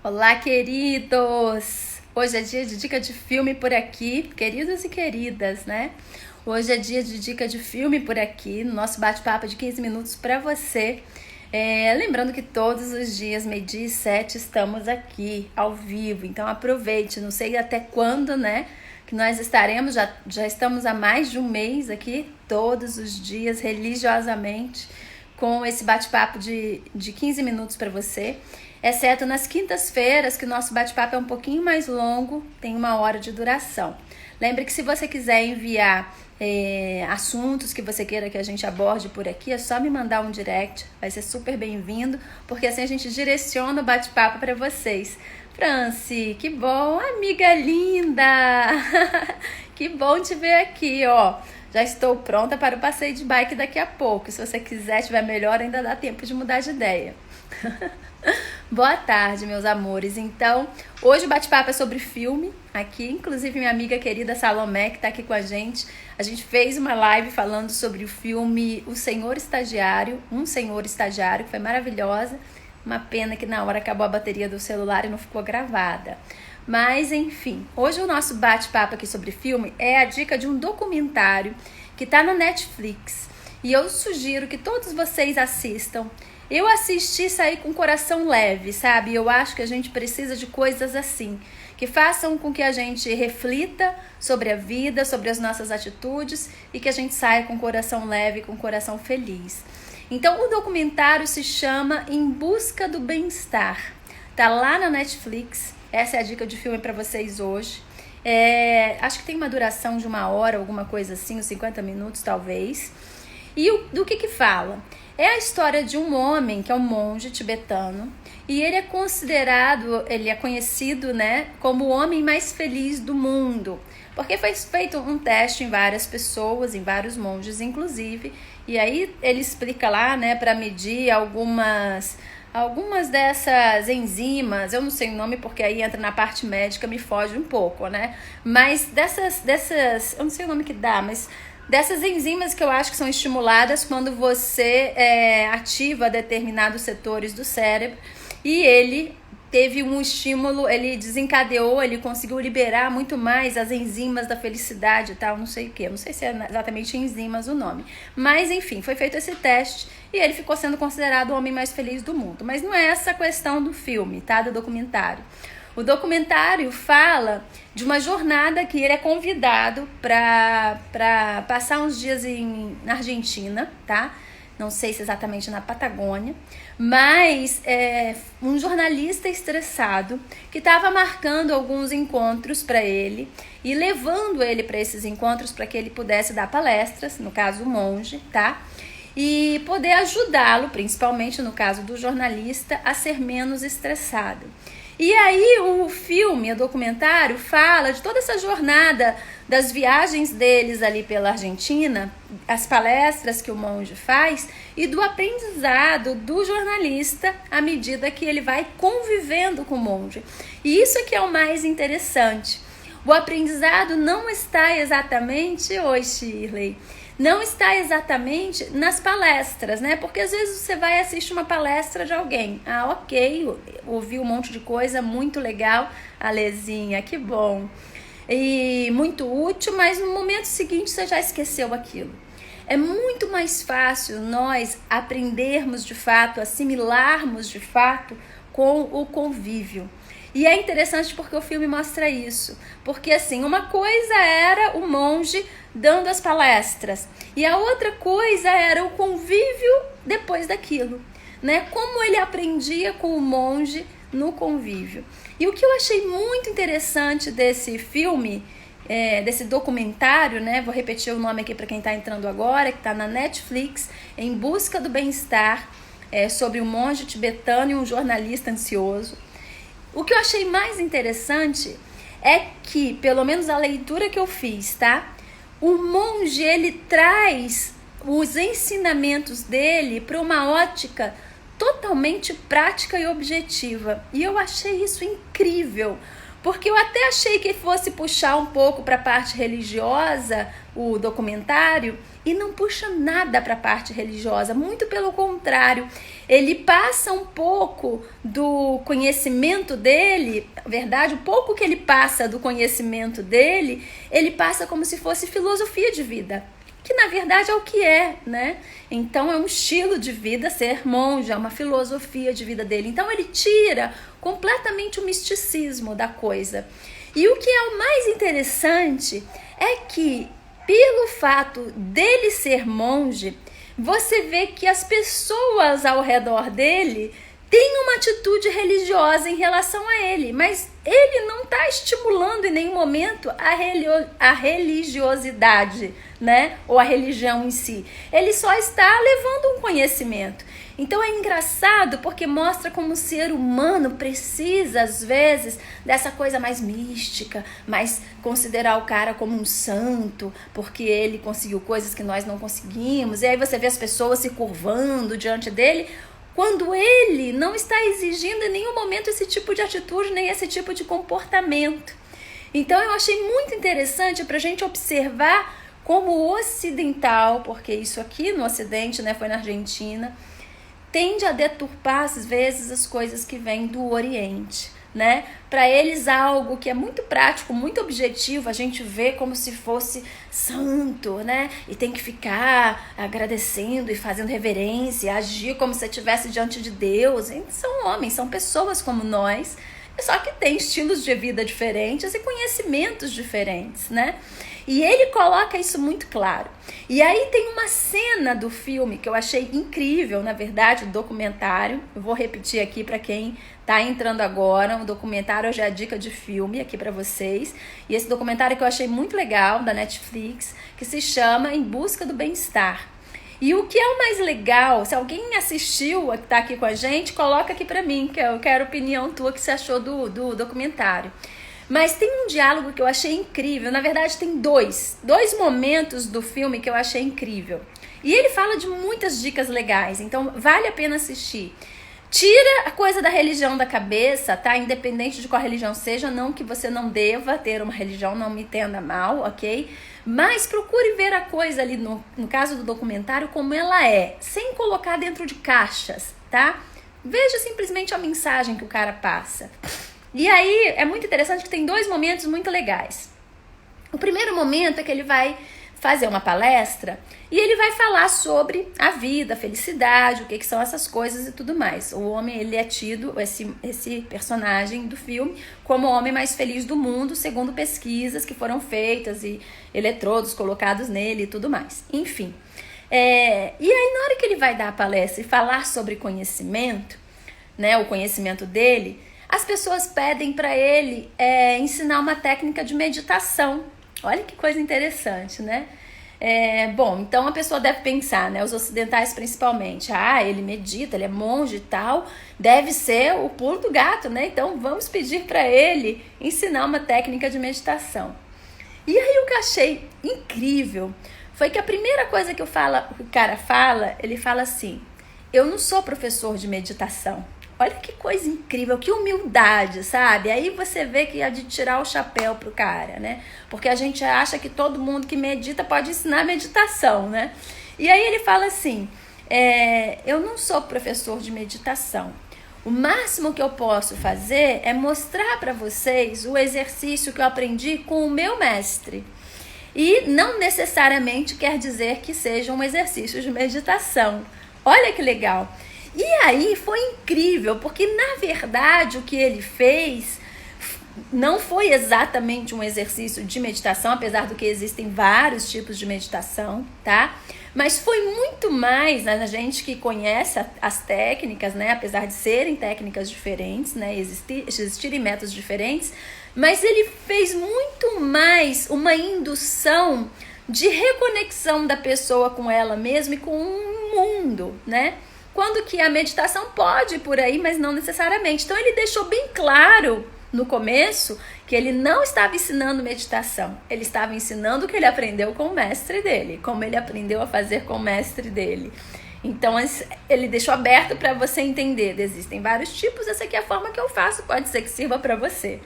Olá, queridos! Hoje é dia de dica de filme por aqui, queridos e queridas, né? Hoje é dia de dica de filme por aqui, no nosso bate-papo de 15 minutos para você. Lembrando que todos os dias, 12h e 7, estamos aqui, ao vivo. Então aproveite, não sei até quando, né? Que nós estaremos, já estamos há mais de um mês aqui, todos os dias, religiosamente, com esse bate-papo de 15 minutos para você. Exceto nas quintas-feiras, que o nosso bate-papo é um pouquinho mais longo, tem 1 hora de duração. Lembre que se você quiser enviar assuntos que você queira que a gente aborde por aqui, é só me mandar um direct, vai ser super bem-vindo, porque assim a gente direciona o bate-papo para vocês. Franci, que bom, amiga linda! Que bom te ver aqui, ó. Já estou pronta para o passeio de bike daqui a pouco. Se você quiser, tiver melhor, ainda dá tempo de mudar de ideia. Boa tarde, meus amores. Então, hoje o bate-papo é sobre filme aqui, inclusive minha amiga querida Salomé, que está aqui com a gente fez uma live falando sobre o filme Um Senhor Estagiário, que foi maravilhosa. Uma pena que na hora acabou a bateria do celular e não ficou gravada. Mas, enfim, hoje o nosso bate-papo aqui sobre filme é a dica de um documentário que está na Netflix. E eu sugiro que todos vocês assistam. Eu assisti e saí com o coração leve, sabe? Eu acho que a gente precisa de coisas assim, que façam com que a gente reflita sobre a vida, sobre as nossas atitudes e que a gente saia com o coração leve, com o coração feliz. Então, o documentário se chama Em Busca do Bem-Estar. Tá lá na Netflix. Essa é a dica de filme para vocês hoje. Acho que tem uma duração de 1 hora, alguma coisa assim, uns 50 minutos talvez. E do que fala? É a história de um homem que é um monge tibetano e ele é conhecido, né, como o homem mais feliz do mundo, porque foi feito um teste em várias pessoas, em vários monges inclusive, e aí ele explica lá, né, para medir algumas dessas enzimas, eu não sei o nome porque aí entra na parte médica, me foge um pouco, né, mas dessas, eu não sei o nome que dá, mas dessas enzimas que eu acho que são estimuladas quando você ativa determinados setores do cérebro, e ele teve um estímulo, ele desencadeou, ele conseguiu liberar muito mais as enzimas da felicidade e tal, não sei o que, não sei se é exatamente enzimas o nome, mas enfim, foi feito esse teste e ele ficou sendo considerado o homem mais feliz do mundo. Mas não é essa a questão do filme, tá, do documentário. O documentário fala de uma jornada que ele é convidado para passar uns dias na Argentina, tá? Não sei se exatamente na Patagônia, mas um jornalista estressado que estava marcando alguns encontros para ele e levando ele para esses encontros para que ele pudesse dar palestras, no caso o monge, tá? E poder ajudá-lo, principalmente no caso do jornalista, a ser menos estressado. E aí o documentário fala de toda essa jornada das viagens deles ali pela Argentina, as palestras que o monge faz e do aprendizado do jornalista à medida que ele vai convivendo com o monge. E isso é que é o mais interessante. O aprendizado não está exatamente, oi Shirley, não está exatamente nas palestras, né? Porque às vezes você vai assistir uma palestra de alguém. Ah, ok, ouvi um monte de coisa, muito legal. Alezinha, que bom. E muito útil, mas no momento seguinte você já esqueceu aquilo. É muito mais fácil nós aprendermos de fato, assimilarmos de fato com o convívio. E é interessante porque o filme mostra isso. Porque assim, uma coisa era o monge dando as palestras e a outra coisa era o convívio depois daquilo, né? Como ele aprendia com o monge no convívio. E o que eu achei muito interessante desse filme, desse documentário, né? Vou repetir o nome aqui para quem está entrando agora, que está na Netflix, Em Busca do Bem-Estar, sobre um monge tibetano e um jornalista ansioso. O que eu achei mais interessante é que, pelo menos a leitura que eu fiz, tá? O monge, ele traz os ensinamentos dele para uma ótica totalmente prática e objetiva. E eu achei isso incrível, porque eu até achei que fosse puxar um pouco para a parte religiosa o documentário, e não puxa nada para a parte religiosa, muito pelo contrário, ele passa um pouco do conhecimento dele, na verdade, o pouco que ele passa do conhecimento dele, ele passa como se fosse filosofia de vida, que na verdade é o que é, né? Então é um estilo de vida ser monge, é uma filosofia de vida dele. Então ele tira completamente o misticismo da coisa. E o que é o mais interessante é que, pelo fato dele ser monge, você vê que as pessoas ao redor dele têm uma atitude religiosa em relação a ele, mas ele não está estimulando em nenhum momento a religiosidade, né? Ou a religião em si. Ele só está levando um conhecimento. Então é engraçado porque mostra como o ser humano precisa, às vezes, dessa coisa mais mística, mais considerar o cara como um santo, porque ele conseguiu coisas que nós não conseguimos. E aí você vê as pessoas se curvando diante dele, quando ele não está exigindo em nenhum momento esse tipo de atitude, nem esse tipo de comportamento. Então eu achei muito interessante para a gente observar como o ocidental, porque isso aqui no Ocidente, né, foi na Argentina, tende a deturpar às vezes as coisas que vêm do Oriente, né? Para eles algo que é muito prático, muito objetivo, a gente vê como se fosse santo, né? E tem que ficar agradecendo e fazendo reverência, agir como se estivesse diante de Deus. Eles são homens, são pessoas como nós, só que tem estilos de vida diferentes e conhecimentos diferentes, né? E ele coloca isso muito claro. E aí tem uma cena do filme que eu achei incrível, na verdade, o documentário. Eu vou repetir aqui para quem tá entrando agora. O documentário hoje é a dica de filme aqui para vocês. E esse documentário que eu achei muito legal, da Netflix, que se chama Em Busca do Bem-Estar. E o que é o mais legal, se alguém assistiu, que tá aqui com a gente, coloca aqui para mim, que eu quero a opinião tua, que você achou do documentário. Mas tem um diálogo que eu achei incrível. Na verdade, tem dois momentos do filme que eu achei incrível. E ele fala de muitas dicas legais, então vale a pena assistir. Tira a coisa da religião da cabeça, tá? Independente de qual religião seja, não que você não deva ter uma religião, não me entenda mal, ok? Mas procure ver a coisa ali, no caso do documentário, como ela é, sem colocar dentro de caixas, tá? Veja simplesmente a mensagem que o cara passa. E aí é muito interessante que tem dois momentos muito legais. O primeiro momento é que ele vai fazer uma palestra e ele vai falar sobre a vida, a felicidade, o que são essas coisas e tudo mais. O homem, ele é tido, esse personagem do filme, como o homem mais feliz do mundo, segundo pesquisas que foram feitas e eletrodos colocados nele e tudo mais. Enfim. E aí na hora que ele vai dar a palestra e falar sobre conhecimento, né, o conhecimento dele, as pessoas pedem para ele ensinar uma técnica de meditação. Olha que coisa interessante, né? Bom, então a pessoa deve pensar, né? Os ocidentais principalmente. Ele medita, ele é monge e tal. Deve ser o pulo do gato, né? Então vamos pedir para ele ensinar uma técnica de meditação. E aí o que eu achei incrível foi que a primeira coisa que o cara fala, ele fala assim: eu não sou professor de meditação. Olha que coisa incrível, que humildade, sabe? Aí você vê que é de tirar o chapéu pro cara, né? Porque a gente acha que todo mundo que medita pode ensinar meditação, né? E aí ele fala assim, eu não sou professor de meditação. O máximo que eu posso fazer é mostrar para vocês o exercício que eu aprendi com o meu mestre. E não necessariamente quer dizer que seja um exercício de meditação. Olha que legal. E aí foi incrível, porque na verdade o que ele fez não foi exatamente um exercício de meditação, apesar do que existem vários tipos de meditação, tá? Mas foi muito mais, né, a gente que conhece as técnicas, né, apesar de serem técnicas diferentes, né, existirem métodos diferentes, mas ele fez muito mais uma indução de reconexão da pessoa com ela mesma e com o mundo, né? Quando que a meditação pode ir por aí, mas não necessariamente. Então ele deixou bem claro no começo que ele não estava ensinando meditação. Ele estava ensinando o que ele aprendeu com o mestre dele, como ele aprendeu a fazer com o mestre dele. Então ele deixou aberto para você entender. Existem vários tipos, essa aqui é a forma que eu faço, pode ser que sirva para você.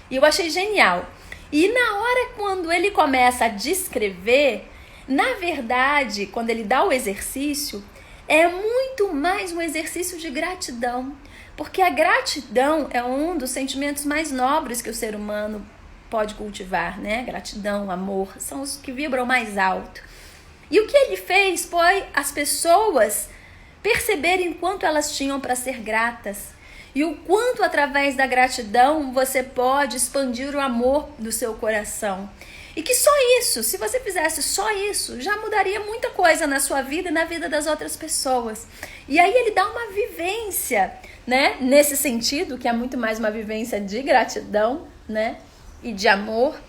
E eu achei genial. E na hora quando ele começa a descrever, na verdade, quando ele dá o exercício, é muito mais um exercício de gratidão. Porque a gratidão é um dos sentimentos mais nobres que o ser humano pode cultivar, né? Gratidão, amor, são os que vibram mais alto. E o que ele fez foi as pessoas perceberem quanto elas tinham para ser gratas. E o quanto através da gratidão você pode expandir o amor do seu coração. E que só isso, se você fizesse só isso, já mudaria muita coisa na sua vida e na vida das outras pessoas. E aí ele dá uma vivência, né? Nesse sentido, que é muito mais uma vivência de gratidão, né? E de amor.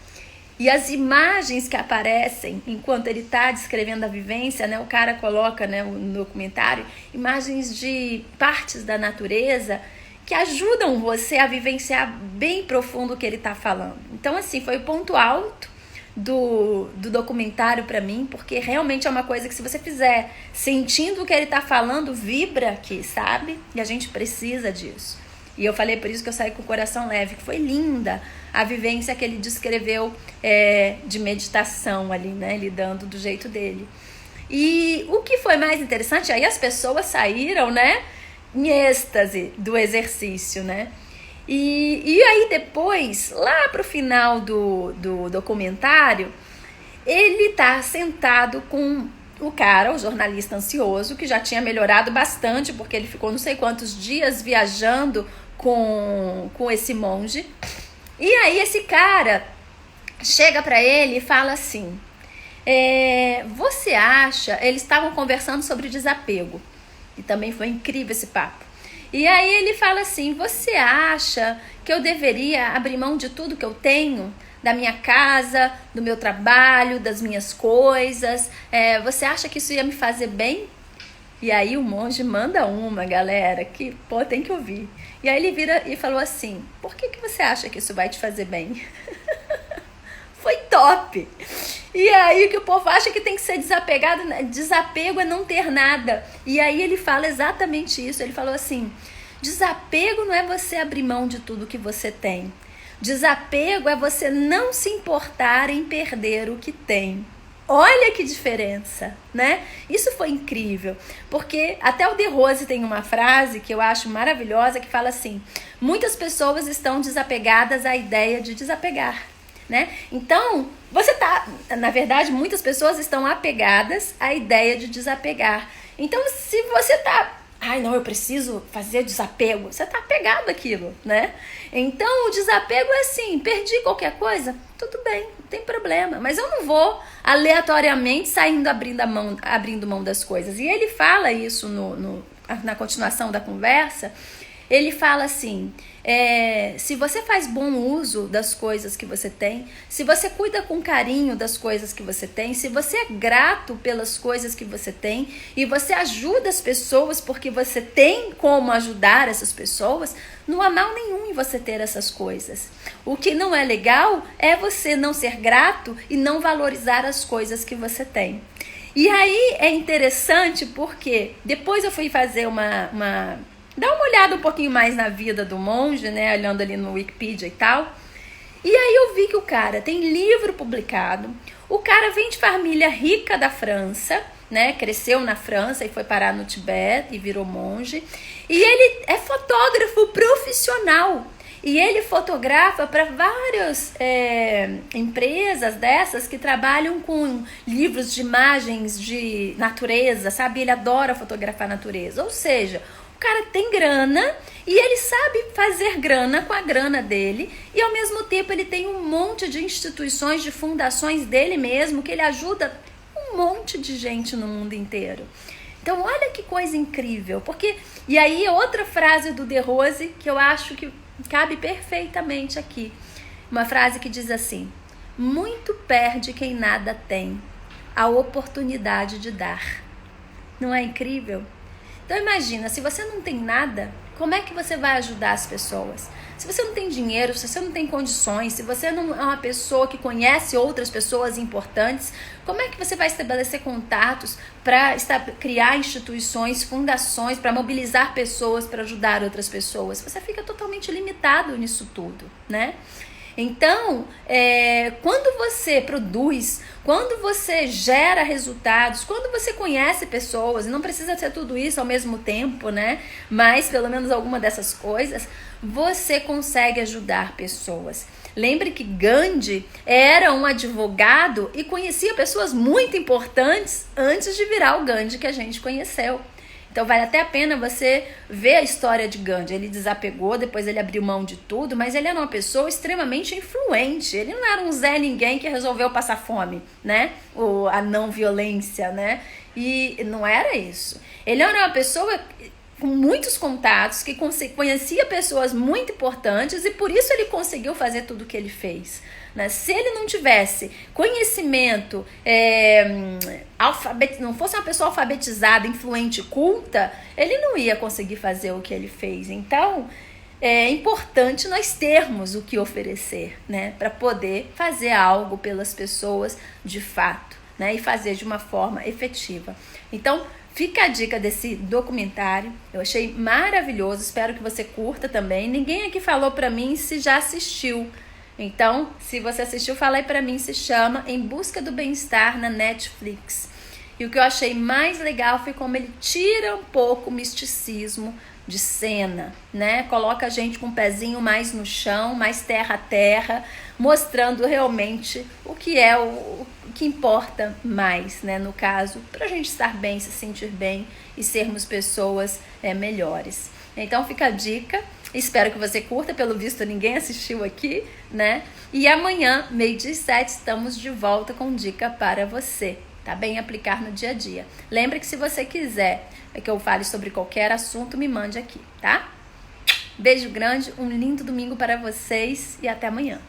E as imagens que aparecem enquanto ele está descrevendo a vivência, né? O cara coloca, né, no documentário, imagens de partes da natureza que ajudam você a vivenciar bem profundo o que ele está falando. Então, assim, foi o ponto alto do documentário para mim, porque realmente é uma coisa que se você fizer sentindo o que ele está falando, vibra aqui, sabe? E a gente precisa disso. E eu falei por isso que eu saí com o coração leve, que foi linda a vivência que ele descreveu de meditação ali, né? Lidando do jeito dele. E o que foi mais interessante, aí as pessoas saíram, né? Em êxtase do exercício, né? E aí depois, lá pro final do documentário, ele tá sentado com o cara, o jornalista ansioso, que já tinha melhorado bastante, porque ele ficou não sei quantos dias viajando com esse monge. E aí esse cara chega pra ele e fala assim, você acha... Eles estavam conversando sobre desapego. E também foi incrível esse papo. E aí ele fala assim, você acha que eu deveria abrir mão de tudo que eu tenho? Da minha casa, do meu trabalho, das minhas coisas? Você acha que isso ia me fazer bem? E aí o monge manda uma, galera, que pô, tem que ouvir. E aí ele vira e falou assim, por que você acha que isso vai te fazer bem? Foi top! E aí que o povo acha que tem que ser desapegado, desapego é não ter nada. E aí ele fala exatamente isso, ele falou assim, desapego não é você abrir mão de tudo que você tem. Desapego é você não se importar em perder o que tem. Olha que diferença, né? Isso foi incrível, porque até o De Rose tem uma frase que eu acho maravilhosa, que fala assim, muitas pessoas estão desapegadas à ideia de desapegar. Né? Então, na verdade, muitas pessoas estão apegadas à ideia de desapegar. Então, se você ai não, eu preciso fazer desapego, você tá apegado àquilo, né? Então, o desapego é assim, perdi qualquer coisa, tudo bem, não tem problema, mas eu não vou aleatoriamente abrindo mão das coisas. E ele fala isso na continuação da conversa. Ele fala assim, se você faz bom uso das coisas que você tem, se você cuida com carinho das coisas que você tem, se você é grato pelas coisas que você tem e você ajuda as pessoas porque você tem como ajudar essas pessoas, não há mal nenhum em você ter essas coisas. O que não é legal é você não ser grato e não valorizar as coisas que você tem. E aí é interessante porque depois eu fui fazer dá uma olhada um pouquinho mais na vida do monge, né? Olhando ali no Wikipedia e tal. E aí eu vi que o cara tem livro publicado. O cara vem de família rica da França, né? Cresceu na França e foi parar no Tibete e virou monge. E ele é fotógrafo profissional. E ele fotografa para várias empresas dessas que trabalham com livros de imagens de natureza, sabe? Ele adora fotografar a natureza. Ou seja, o cara tem grana e ele sabe fazer grana com a grana dele e ao mesmo tempo ele tem um monte de instituições, de fundações dele mesmo que ele ajuda um monte de gente no mundo inteiro. Então olha que coisa incrível, e aí outra frase do De Rose que eu acho que cabe perfeitamente aqui, uma frase que diz assim, muito perde quem nada tem, a oportunidade de dar. Não é incrível? Então imagina, se você não tem nada, como é que você vai ajudar as pessoas? Se você não tem dinheiro, se você não tem condições, se você não é uma pessoa que conhece outras pessoas importantes, como é que você vai estabelecer contatos para criar instituições, fundações, para mobilizar pessoas, para ajudar outras pessoas? Você fica totalmente limitado nisso tudo, né? Então, quando você produz, quando você gera resultados, quando você conhece pessoas, não precisa ser tudo isso ao mesmo tempo, né? Mas pelo menos alguma dessas coisas, você consegue ajudar pessoas. Lembre que Gandhi era um advogado e conhecia pessoas muito importantes antes de virar o Gandhi que a gente conheceu. Então vale até a pena você ver a história de Gandhi. Ele desapegou, depois ele abriu mão de tudo, mas ele era uma pessoa extremamente influente. Ele não era um Zé Ninguém que resolveu passar fome, né? Ou a não violência, né? E não era isso. Ele era uma pessoa com muitos contatos, que conhecia pessoas muito importantes e por isso ele conseguiu fazer tudo o que ele fez. Né? Se ele não tivesse conhecimento, não fosse uma pessoa alfabetizada, influente, culta, ele não ia conseguir fazer o que ele fez. Então, é importante nós termos o que oferecer, né? Para poder fazer algo pelas pessoas de fato, né? E fazer de uma forma efetiva. Então, fica a dica desse documentário, eu achei maravilhoso, espero que você curta também. Ninguém aqui falou pra mim se já assistiu, então se você assistiu, fala aí pra mim, se chama Em Busca do Bem-Estar na Netflix. E o que eu achei mais legal foi como ele tira um pouco o misticismo de cena, né? Coloca a gente com o pezinho mais no chão, mais terra a terra, mostrando realmente o que é o que importa mais, né? No caso, pra gente estar bem, se sentir bem e sermos pessoas melhores. Então fica a dica, espero que você curta, pelo visto ninguém assistiu aqui, né? E amanhã, 12h07, estamos de volta com dica para você. Tá bem? Aplicar no dia a dia. Lembre que se você quiser que eu fale sobre qualquer assunto, me mande aqui, tá? Beijo grande, um lindo domingo para vocês e até amanhã.